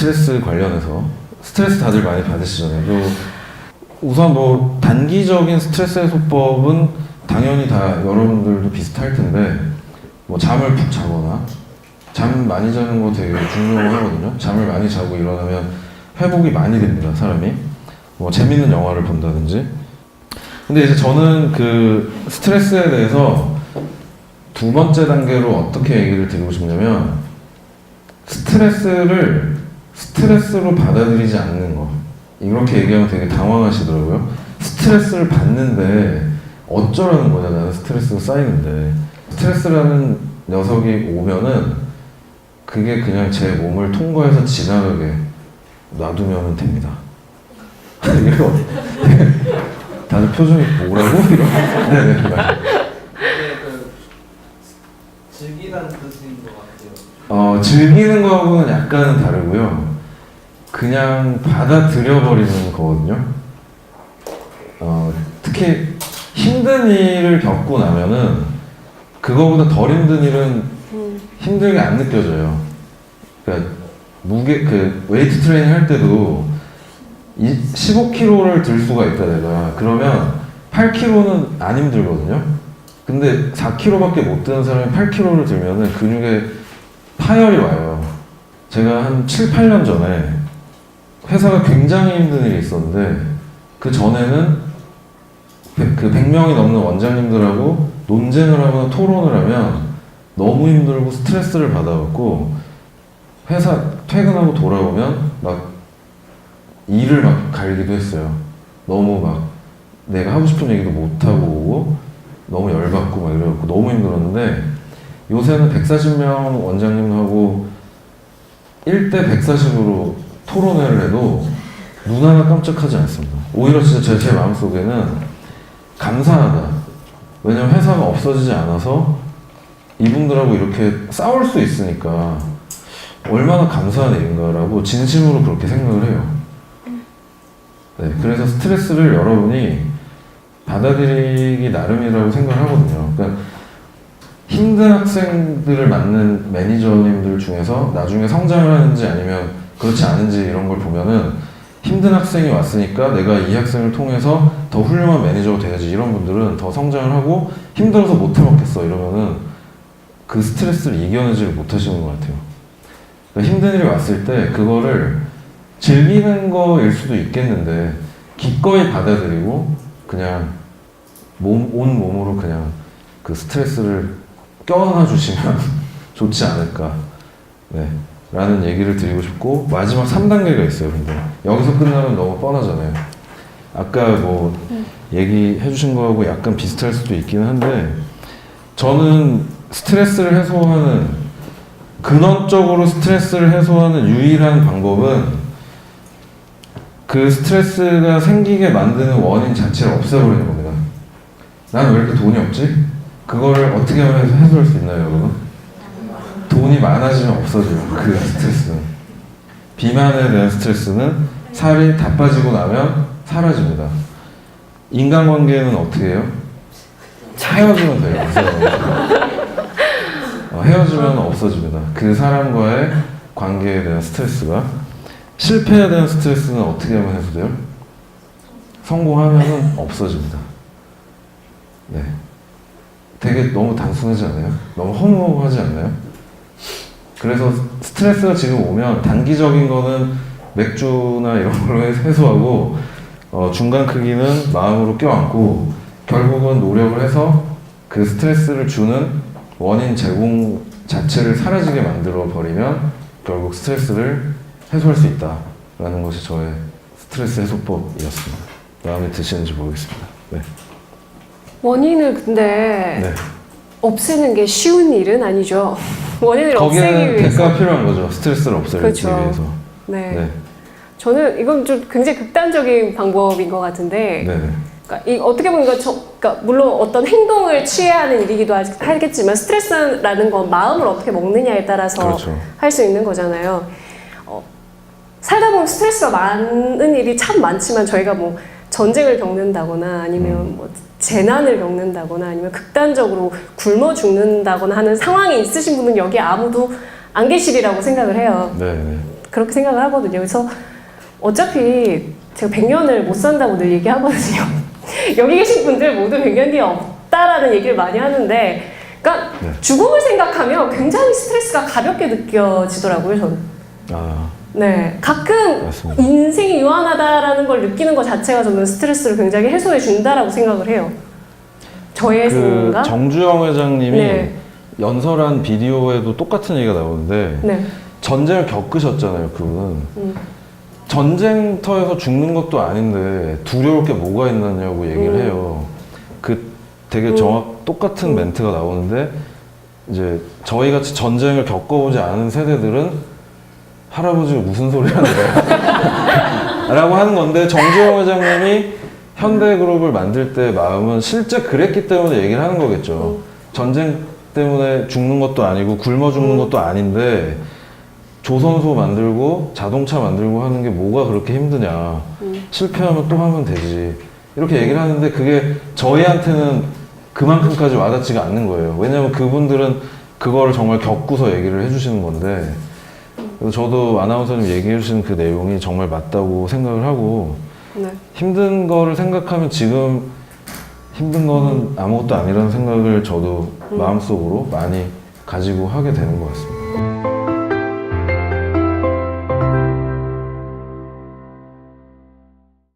스트레스 관련해서 스트레스 다들 많이 받으시잖아요. 우선 뭐 단기적인 스트레스 해소법은 당연히 다 여러분들도 비슷할 텐데 뭐 잠을 푹 자거나 잠 많이 자는 거 되게 중요하거든요. 잠을 많이 자고 일어나면 회복이 많이 됩니다, 사람이. 뭐 재밌는 영화를 본다든지. 근데 이제 저는 그 스트레스에 대해서 두 번째 단계로 어떻게 얘기를 드리고 싶냐면 스트레스를 스트레스로 받아들이지 않는 거. 이렇게 얘기하면 되게 당황하시더라고요. 스트레스를 받는데 어쩌라는 거냐, 나는 스트레스가 쌓이는데. 스트레스라는 녀석이 오면은 그게 그냥 제 몸을 통과해서 지나가게 놔두면 됩니다. 이거 다들 표정이 뭐라고? 네네. 이게 그 즐기라는 뜻인 것 같아요. 즐기는 거하고는 약간은 다르고요. 그냥 받아들여버리는 거거든요. 특히 힘든 일을 겪고 나면은 그거보다 덜 힘든 일은 힘들게 안 느껴져요. 그러니까 웨이트 트레이닝 할 때도 15kg를 들 수가 있다 내가. 그러면 8kg는 안 힘들거든요. 근데 4kg밖에 못 드는 사람이 8kg를 들면은 근육에 파열이 와요. 제가 한 7, 8년 전에 회사가 굉장히 힘든 일이 있었는데 그 전에는 그 100명이 넘는 원장님들하고 논쟁을 하거나 토론을 하면 너무 힘들고 스트레스를 받아갖고 회사 퇴근하고 돌아오면 막 일을 막 갈기도 했어요. 너무 막 내가 하고 싶은 얘기도 못하고 오고 너무 열받고 막 이래갖고 너무 힘들었는데 요새는 140명 원장님하고 1대 140으로 토론회를 해도 눈 하나 깜짝하지 않습니다. 오히려 진짜 제 마음속에는 감사하다. 왜냐면 회사가 없어지지 않아서 이분들하고 이렇게 싸울 수 있으니까 얼마나 감사한 일인가라고 진심으로 그렇게 생각을 해요. 네, 그래서 스트레스를 여러분이 받아들이기 나름이라고 생각을 하거든요. 그러니까 힘든 학생들을 맡는 매니저님들 중에서 나중에 성장을 하는지 아니면 그렇지 않은지 이런 걸 보면은 힘든 학생이 왔으니까 내가 이 학생을 통해서 더 훌륭한 매니저가 돼야지, 이런 분들은 더 성장을 하고 힘들어서 못 해먹겠어 이러면은 그 스트레스를 이겨내지를 못하시는 것 같아요. 그러니까 힘든 일이 왔을 때 그거를 즐기는 거일 수도 있겠는데 기꺼이 받아들이고 그냥 온 몸으로 그냥 그 스트레스를 껴안아 주시면 좋지 않을까, 네, 라는 얘기를 드리고 싶고, 마지막 3단계가 있어요. 근데 여기서 끝나면 너무 뻔하잖아요. 아까 뭐 얘기해 주신 거하고 약간 비슷할 수도 있기는 한데 저는 스트레스를 해소하는, 근원적으로 스트레스를 해소하는 유일한 방법은 그 스트레스가 생기게 만드는 원인 자체를 없애버리는 겁니다. 나는 왜 이렇게 돈이 없지? 그거를 어떻게 하면 해소할 수 있나요, 여러분? 돈이 많아지면 없어져요, 그 스트레스는. 비만에 대한 스트레스는 살이 다 빠지고 나면 사라집니다. 인간관계는 어떻게 해요? 헤어지면 돼요. 헤어지면 없어집니다. 그 사람과의 관계에 대한 스트레스가. 실패에 대한 스트레스는 어떻게 하면 해소돼요? 성공하면 없어집니다. 네. 되게 너무 단순하지 않아요? 너무 허무하지 않나요? 그래서 스트레스가 지금 오면 단기적인 거는 맥주나 이런 걸로 해소하고 중간 크기는 마음으로 껴안고 결국은 노력을 해서 그 스트레스를 주는 원인 제공 자체를 사라지게 만들어 버리면 결국 스트레스를 해소할 수 있다라는 것이 저의 스트레스 해소법이었습니다. 마음에 드시는지 모르겠습니다. 네. 원인을 근데 네. 없애는 게 쉬운 일은 아니죠. 원인을 없애기 거기에는 위해서. 대가가 필요한 거죠. 스트레스를 없애기 그렇죠. 위해서. 네. 네. 저는 이건 좀 굉장히 극단적인 방법인 것 같은데, 네네. 그러니까 어떻게 보면 그러니까 물론 어떤 행동을 취해야 하는 일이기도 하겠지만 스트레스라는 건 마음을 어떻게 먹느냐에 따라서 그렇죠. 할 수 있는 거잖아요. 살다 보면 스트레스가 많은 일이 참 많지만 저희가 뭐 전쟁을 겪는다거나 아니면 뭐 재난을 겪는다거나 아니면 극단적으로 굶어 죽는다거나 하는 상황이 있으신 분은 여기 아무도 안 계시리라고 생각을 해요. 네네. 그렇게 생각을 하거든요. 그래서 어차피 제가 100년을 못 산다고 늘 얘기하거든요. 여기 계신 분들 모두 100년 뒤에 없다라는 얘기를 많이 하는데, 그러니까 네. 죽음을 생각하면 굉장히 스트레스가 가볍게 느껴지더라고요, 저는. 아, 네, 가끔 맞습니다. 인생이 유한하다라는 걸 느끼는 것 자체가 저는 스트레스를 굉장히 해소해 준다라고 생각을 해요. 저의 그 생각. 정주영 회장님이 네. 연설한 비디오에도 똑같은 얘기가 나오는데 네. 전쟁을 겪으셨잖아요, 그분은. 전쟁터에서 죽는 것도 아닌데 두려울 게 뭐가 있느냐고 얘기를 해요. 그 되게 똑같은 멘트가 나오는데 이제 저희 같이 전쟁을 겪어보지 않은 세대들은 할아버지가 무슨 소리 하는 거야? 라고 하는 건데 정주영 회장님이 현대그룹을 만들 때 마음은 실제 그랬기 때문에 얘기를 하는 거겠죠. 전쟁 때문에 죽는 것도 아니고 굶어 죽는 것도 아닌데 조선소 만들고 자동차 만들고 하는 게 뭐가 그렇게 힘드냐. 실패하면 또 하면 되지. 이렇게 얘기를 하는데 그게 저희한테는 그만큼까지 와닿지가 않는 거예요. 왜냐면 그분들은 그거를 정말 겪고서 얘기를 해주시는 건데 그래서 저도 아나운서님 얘기해 주신 그 내용이 정말 맞다고 생각을 하고 네. 힘든 거를 생각하면 지금 힘든 거는 아무것도 아니라는 생각을 저도 마음속으로 많이 가지고 하게 되는 것 같습니다.